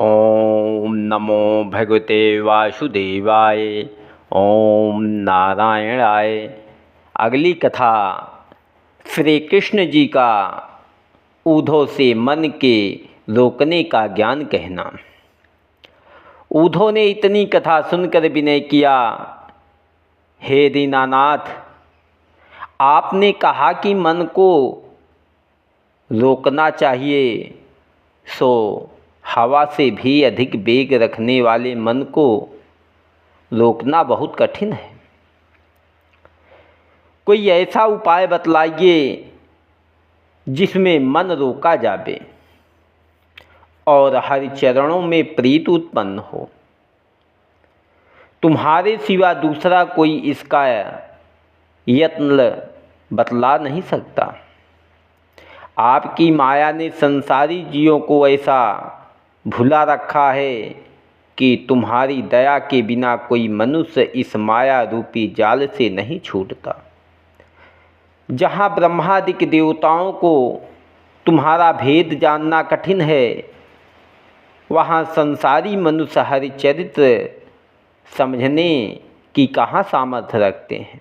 ओम नमो भगवते वासुदेवाय। ओम नारायणाय। अगली कथा श्री कृष्ण जी का ऊधो से मन के रोकने का ज्ञान कहना। ऊधो ने इतनी कथा सुनकर विनय किया, हे दीनानाथ, आपने कहा कि मन को रोकना चाहिए, सो हवा से भी अधिक वेग रखने वाले मन को रोकना बहुत कठिन है। कोई ऐसा उपाय बतलाइए जिसमें मन रोका जावे और हरि चरणों में प्रीत उत्पन्न हो। तुम्हारे सिवा दूसरा कोई इसका यत्न बतला नहीं सकता। आपकी माया ने संसारी जीवों को ऐसा भुला रखा है कि तुम्हारी दया के बिना कोई मनुष्य इस माया रूपी जाल से नहीं छूटता। जहाँ ब्रह्मादिक देवताओं को तुम्हारा भेद जानना कठिन है, वहाँ संसारी मनुष्य हरिचरित्र समझने की कहाँ सामर्थ्य रखते हैं।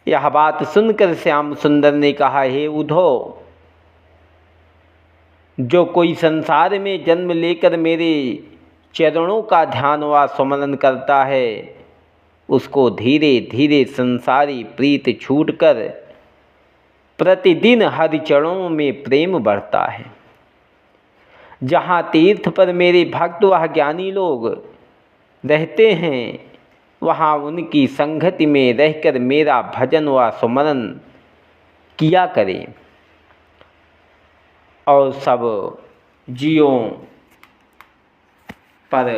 यह बात सुनकर श्याम सुंदर ने कहा, हे उद्धव, जो कोई संसार में जन्म लेकर मेरे चरणों का ध्यान व स्मरण करता है, उसको धीरे धीरे संसारी प्रीत छूटकर प्रतिदिन हरि चरणों में प्रेम बढ़ता है। जहाँ तीर्थ पर मेरे भक्त व ज्ञानी लोग रहते हैं, वहाँ उनकी संगति में रहकर मेरा भजन व स्मरण किया करें और सब जीवों पर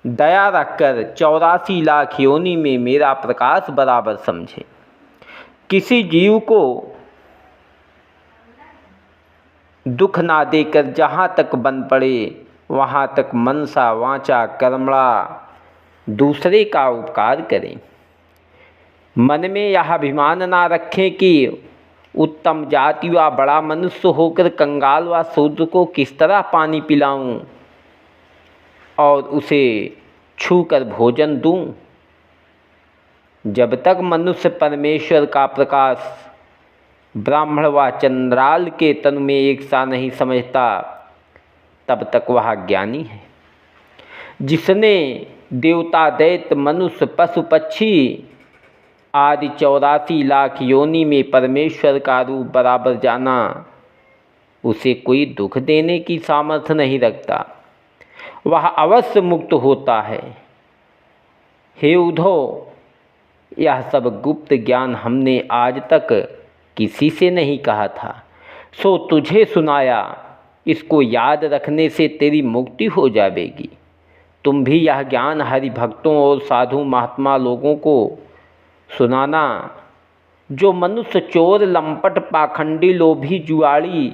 दया रखकर 84 लाख योनि में मेरा प्रकाश बराबर समझे। किसी जीव को दुख ना देकर जहाँ तक बन पड़े वहाँ तक मनसा वाचा कर्मणा दूसरे का उपकार करें। मन में यह अभिमान ना रखें कि उत्तम जाति व बड़ा मनुष्य होकर कंगाल व शूद्र को किस तरह पानी पिलाऊं और उसे छूकर भोजन दूं। जब तक मनुष्य परमेश्वर का प्रकाश ब्राह्मण व चंद्राल के तन में एक सा नहीं समझता, तब तक वह ज्ञानी है। जिसने देवता दैत्य मनुष्य पशु पक्षी आदि 84 लाख योनि में परमेश्वर का रूप बराबर जाना, उसे कोई दुख देने की सामर्थ्य नहीं रखता, वह अवश्य मुक्त होता है। हे उद्धव, यह सब गुप्त ज्ञान हमने आज तक किसी से नहीं कहा था, सो तुझे सुनाया। इसको याद रखने से तेरी मुक्ति हो जाएगी। तुम भी यह ज्ञान हरि भक्तों और साधु महात्मा लोगों को सुनाना। जो मनुष्य चोर लंपट पाखंडी लोभी जुआड़ी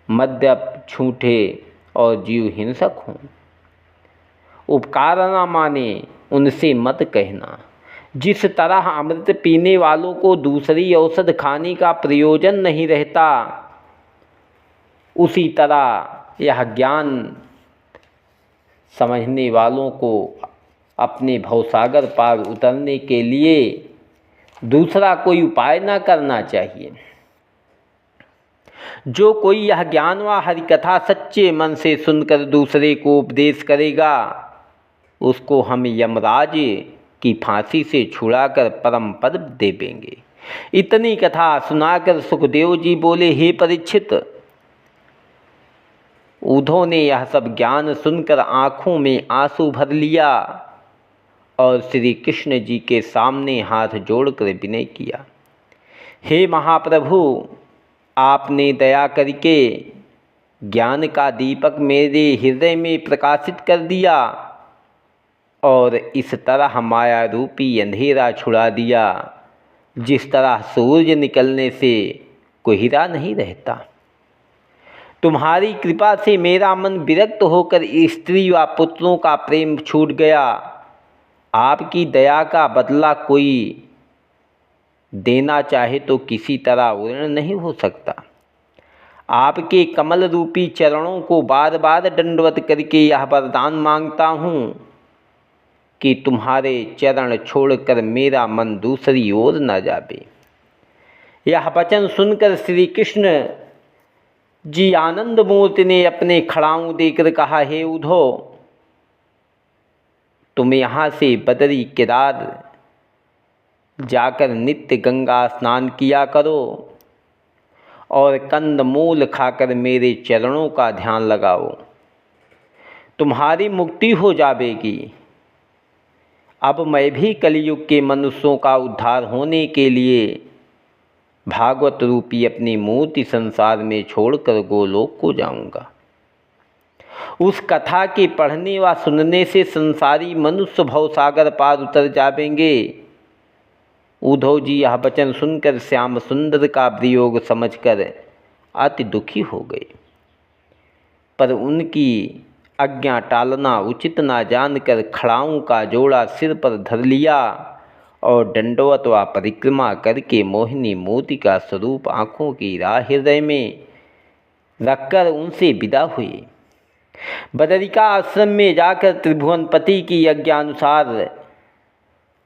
मद्यप झूठे और जीव हिंसक हों, उपकार न माने उनसे मत कहना। जिस तरह अमृत पीने वालों को दूसरी औषध खाने का प्रयोजन नहीं रहता, उसी तरह यह ज्ञान समझने वालों को अपने भवसागर पार उतरने के लिए दूसरा कोई उपाय न करना चाहिए। जो कोई यह ज्ञान व हरिकथा सच्चे मन से सुनकर दूसरे को उपदेश करेगा, उसको हम यमराज की फांसी से छुड़ाकर परम पद देवेंगे। इतनी कथा सुनाकर सुखदेव जी बोले, हे परीक्षित, उद्धव ने यह सब ज्ञान सुनकर आँखों में आंसू भर लिया और श्री कृष्ण जी के सामने हाथ जोड़कर विनय किया, हे महाप्रभु, आपने दया करके ज्ञान का दीपक मेरे हृदय में प्रकाशित कर दिया और इस तरह माया रूपी अंधेरा छुड़ा दिया, जिस तरह सूरज निकलने से कोहरा नहीं रहता। तुम्हारी कृपा से मेरा मन विरक्त होकर स्त्री व पुत्रों का प्रेम छूट गया। आपकी दया का बदला कोई देना चाहे तो किसी तरह ऋण नहीं हो सकता। आपके कमल रूपी चरणों को बार बार दंडवत करके यह वरदान मांगता हूँ कि तुम्हारे चरण छोड़कर मेरा मन दूसरी ओर न जावे। यह वचन सुनकर श्री कृष्ण जी आनंद मूर्ति ने अपने खड़ाऊं देकर कहा, हे उद्धव, तुम यहाँ से बदरी केदार जाकर नित्य गंगा स्नान किया करो और कंद मूल खाकर मेरे चरणों का ध्यान लगाओ, तुम्हारी मुक्ति हो जाएगी। अब मैं भी कलयुग के मनुष्यों का उद्धार होने के लिए भागवत रूपी अपनी मूर्ति संसार में छोड़कर गोलोक को जाऊंगा। उस कथा के पढ़ने व सुनने से संसारी मनुष्य भवसागर पार उतर जाएंगे। उद्धव जी यह वचन सुनकर श्याम सुंदर का वियोग समझकर अति दुखी हो गए, पर उनकी आज्ञा टालना उचित ना जानकर खड़ाऊं का जोड़ा सिर पर धर लिया और दंडवत व परिक्रमा करके मोहिनी मूर्ति का स्वरूप आँखों की राह हृदय में रखकर उनसे विदा हुए। बदरिका आश्रम में जाकर त्रिभुवनपति की आज्ञानुसार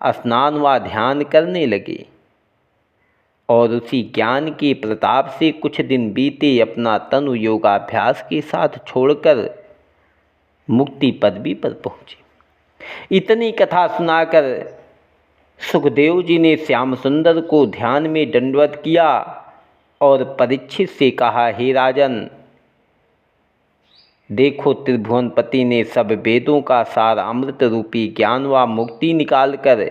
स्नान व ध्यान करने लगे और उसी ज्ञान के प्रताप से कुछ दिन बीते अपना तनु योगाभ्यास के साथ छोड़कर मुक्ति पदवी पर पहुँचे। इतनी कथा सुनाकर सुखदेव जी ने श्याम सुंदर को ध्यान में दंडवत किया और परीक्षित से कहा, हे राजन, देखो त्रिभुवनपति ने सब वेदों का सार अमृत रूपी ज्ञान व मुक्ति निकालकर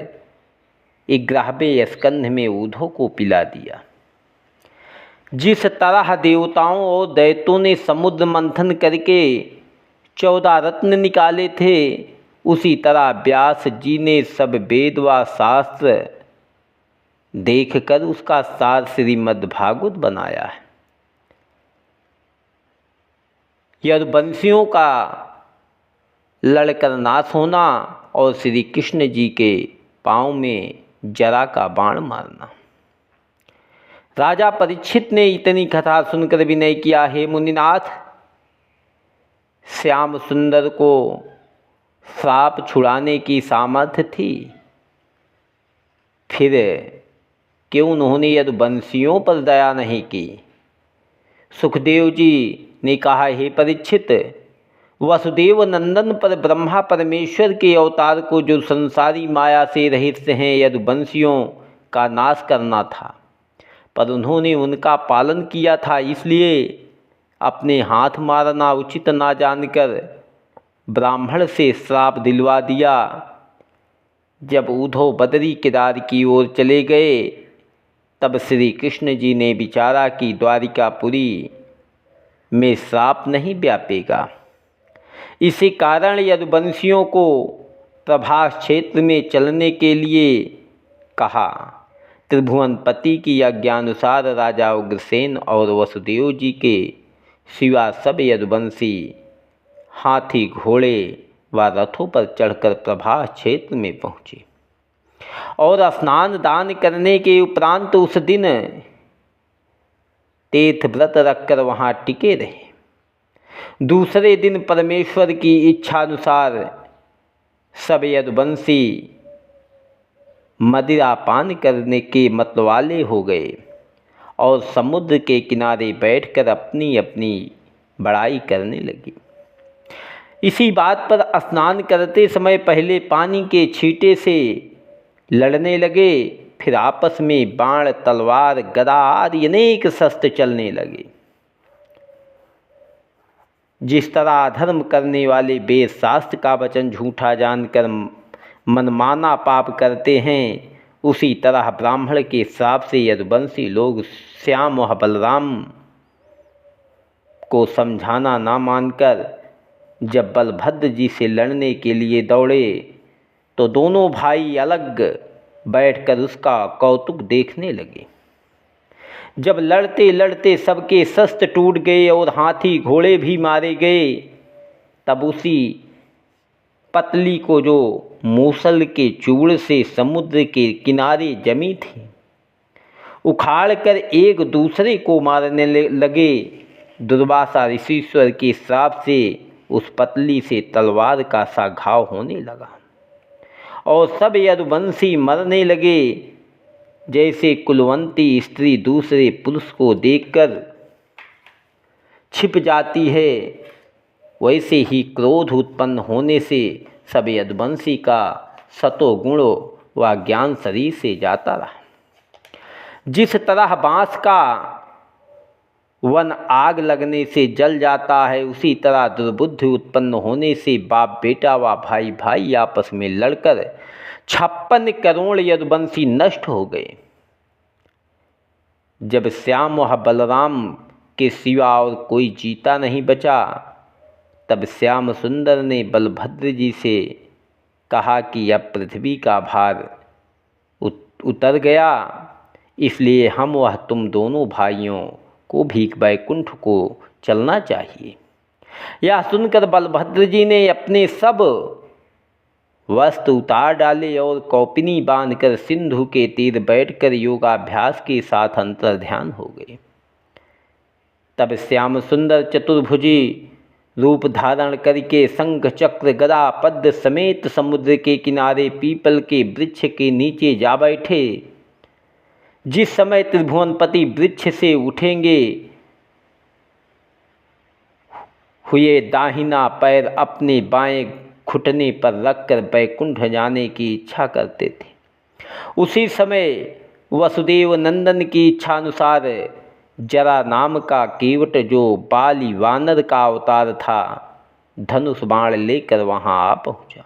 11वें स्कंध में उद्धव को पिला दिया। जिस तरह देवताओं और दैत्यों ने समुद्र मंथन करके 14 रत्न निकाले थे, उसी तरह व्यास जी ने सब वेद व शास्त्र देखकर उसका सार श्रीमद् भागवत बनाया है। यदुवंशियों का लड़कर नाश होना और श्री कृष्ण जी के पाँव में जरा का बाण मारना। राजा परीक्षित ने इतनी कथा सुनकर विनय किया, हे मुनिनाथ, श्याम सुंदर को श्राप छुड़ाने की सामर्थ्य थी, फिर क्यों उन्होंने यदुवंशियों पर दया नहीं की। सुखदेव जी ने कहा, हे परीक्षित, वसुदेव नंदन पर ब्रह्मा परमेश्वर के अवतार को जो संसारी माया से रहित हैं यदुवंशियों का नाश करना था, पर उन्होंने उनका पालन किया था, इसलिए अपने हाथ मारना उचित ना जानकर ब्राह्मण से श्राप दिलवा दिया। जब उद्धव बदरी केदार की ओर चले गए तब श्री कृष्ण जी ने विचारा कि द्वारिकापुरी में श्राप नहीं व्यापेगा। इसी कारण यदुवंशियों को प्रभास क्षेत्र में चलने के लिए कहा। त्रिभुवनपति की आज्ञानुसार राजा उग्रसेन और वसुदेव जी के सिवा सब यदुवंशी हाथी, घोड़े व रथों पर चढ़कर प्रभास क्षेत्र में पहुँचे और स्नान दान करने के उपरांत उस दिन तीर्थ व्रत रखकर वहाँ टिके रहे। दूसरे दिन परमेश्वर की इच्छानुसार सब यदुवंशी मदिरा पान करने के मतवाले हो गए और समुद्र के किनारे बैठकर अपनी अपनी बड़ाई करने लगी। इसी बात पर स्नान करते समय पहले पानी के छींटे से लड़ने लगे, फिर आपस में बाण, तलवार, गदा आदि अनेक शस्त्र चलने लगे। जिस तरह अधर्म करने वाले वेद शास्त्र का वचन झूठा जानकर मनमाना पाप करते हैं, उसी तरह ब्राह्मण के श्राप से यदुवंशी लोग श्याम व बलराम को समझाना ना मानकर जब बलभद्र जी से लड़ने के लिए दौड़े तो दोनों भाई अलग बैठकर उसका कौतुक देखने लगे। जब लड़ते लड़ते सबके शस्त्र टूट गए और हाथी घोड़े भी मारे गए, तब उसी पतली को जो मूसल के चूड़ से समुद्र के किनारे जमी थी उखाड़ कर एक दूसरे को मारने लगे। दुर्वासा ऋषीश्वर के श्राप से उस पतली से तलवार का सा घाव होने लगा और सब यदुवंशी मरने लगे। जैसे कुलवंती स्त्री दूसरे पुरुष को देखकर छिप जाती है, वैसे ही क्रोध उत्पन्न होने से सब यदुवंशी का सतोगुण व ज्ञान शरीर से जाता रहा। जिस तरह बाँस का वन आग लगने से जल जाता है, उसी तरह दुर्बुद्धि उत्पन्न होने से बाप बेटा व भाई भाई आपस में लड़कर 56 करोड़ यदुवंशी नष्ट हो गए। जब श्याम व बलराम के सिवा और कोई जीता नहीं बचा, तब श्याम सुंदर ने बलभद्र जी से कहा कि अब पृथ्वी का भार उतर गया, इसलिए हम वह तुम दोनों भाइयों को भी वैकुंठ को चलना चाहिए। यह सुनकर बलभद्र जी ने अपने सब वस्त्र उतार डाले और कौपिनी बांधकर सिंधु के तीर बैठकर योगाभ्यास के साथ अंतर्ध्यान हो गए। तब श्याम सुंदर चतुर्भुजी रूप धारण करके शंख चक्र गदा पद्म समेत समुद्र के किनारे पीपल के वृक्ष के नीचे जा बैठे। जिस समय त्रिभुवनपति वृक्ष से उठेंगे हुए दाहिना पैर अपने बाएं घुटने पर रखकर बैकुंठ जाने की इच्छा करते थे। उसी समय वसुदेव नंदन की इच्छानुसार जरा नाम का केवट, जो बाली वानर का अवतार था, धनुष बाण लेकर वहां आ पहुंचा।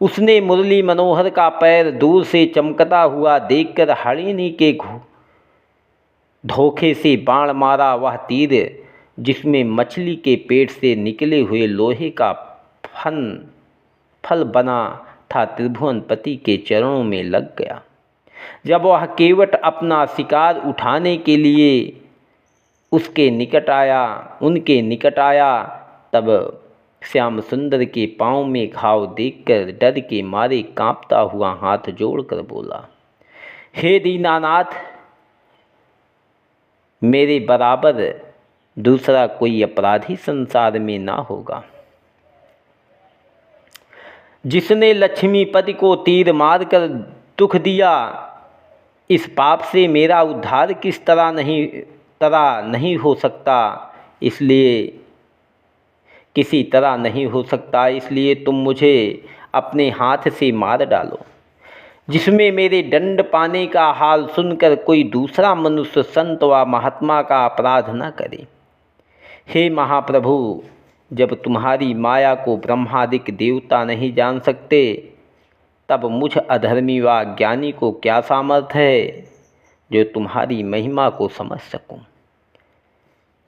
उसने मुरली मनोहर का पैर दूर से चमकता हुआ देखकर हरिणी के धोखे से बाण मारा। वह तीर जिसमें मछली के पेट से निकले हुए लोहे का फल बना था, त्रिभुवनपति के चरणों में लग गया। जब वह केवट अपना शिकार उठाने के लिए उनके निकट आया, तब श्याम सुंदर के पांव में घाव देखकर डर के मारे कांपता हुआ हाथ जोड़कर बोला, हे दीनानाथ, मेरे बराबर दूसरा कोई अपराधी संसार में ना होगा। जिसने लक्ष्मीपति को तीर मारकर दुख दिया, इस पाप से मेरा उद्धार किस तरह नहीं हो सकता, इसलिए किसी तरह नहीं हो सकता, इसलिए तुम मुझे अपने हाथ से मार डालो। जिसमें मेरे दंड पाने का हाल सुनकर कोई दूसरा मनुष्य संत व महात्मा का अपराध न करे। हे महाप्रभु, जब तुम्हारी माया को ब्रह्मादिक देवता नहीं जान सकते, तब मुझ अधर्मी व ज्ञानी को क्या सामर्थ्य है जो तुम्हारी महिमा को समझ सकूं।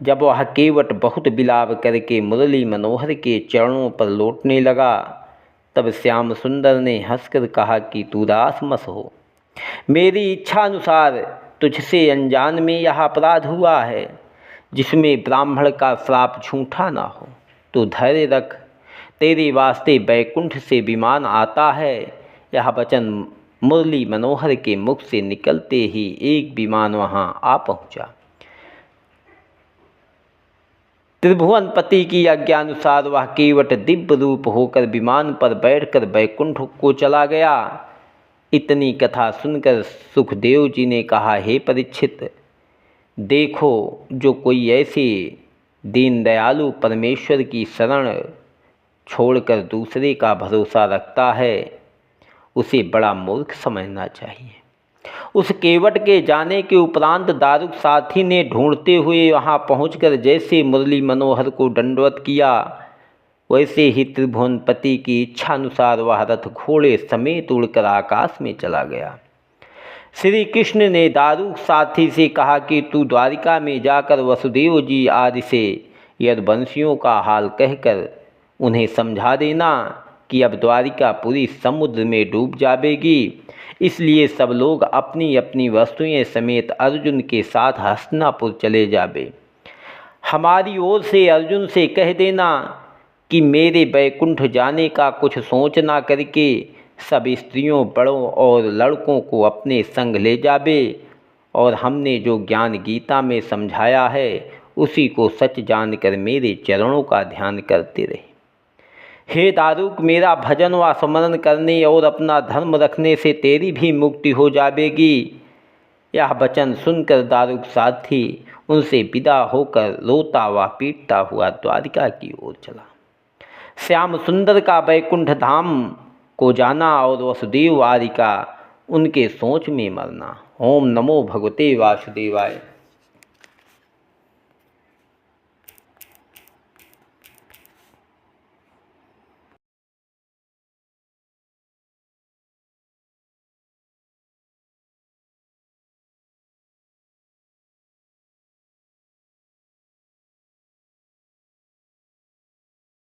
जब वह केवट बहुत विलाप करके मुरली मनोहर के चरणों पर लौटने लगा, तब श्याम सुंदर ने हंसकर कहा कि तू उदास मत हो, मेरी इच्छा अनुसार तुझसे अनजान में यह अपराध हुआ है, जिसमें ब्राह्मण का श्राप झूठा ना हो। तो धैर्य रख, तेरे वास्ते बैकुंठ से विमान आता है। यह वचन मुरली मनोहर के मुख से निकलते ही एक विमान वहां आ पहुंचा। त्रिभुवनपति की आज्ञानुसार वह केवट दिव्य रूप होकर विमान पर बैठकर बैकुंठ को चला गया। इतनी कथा सुनकर सुखदेव जी ने कहा, हे परीक्षित, देखो, जो कोई ऐसे दीन दयालु परमेश्वर की शरण छोड़कर दूसरे का भरोसा रखता है, उसे बड़ा मूर्ख समझना चाहिए। उस केवट के जाने के उपरांत दारुक साथी ने ढूंढते हुए वहां पहुंचकर जैसे मुरली मनोहर को दंडवत किया, वैसे ही त्रिभुवनपति की इच्छानुसार वह रथ घोड़े समेत उड़कर आकाश में चला गया। श्री कृष्ण ने दारुक साथी से कहा कि तू द्वारिका में जाकर वसुदेव जी आदि से यदुवंशियों का हाल कहकर उन्हें समझा देना कि अब द्वारिका पूरी समुद्र में डूब जाएगी, इसलिए सब लोग अपनी अपनी वस्तुएं समेत अर्जुन के साथ हस्तिनापुर चले जाबे। हमारी ओर से अर्जुन से कह देना कि मेरे बैकुंठ जाने का कुछ सोच ना करके सब स्त्रियों, बड़ों और लड़कों को अपने संग ले जाबे और हमने जो ज्ञान गीता में समझाया है उसी को सच जानकर मेरे चरणों का ध्यान करते रहे। हे दारुक, मेरा भजन व स्मरण करने और अपना धर्म रखने से तेरी भी मुक्ति हो जाएगी। यह वचन सुनकर दारुक साथी उनसे विदा होकर रोता व पीटता हुआ द्वारिका की ओर चला। श्याम सुंदर का वैकुंठ धाम को जाना और वसुदेव वारिका उनके सोच में मरना। ओम नमो भगवते वासुदेवाय।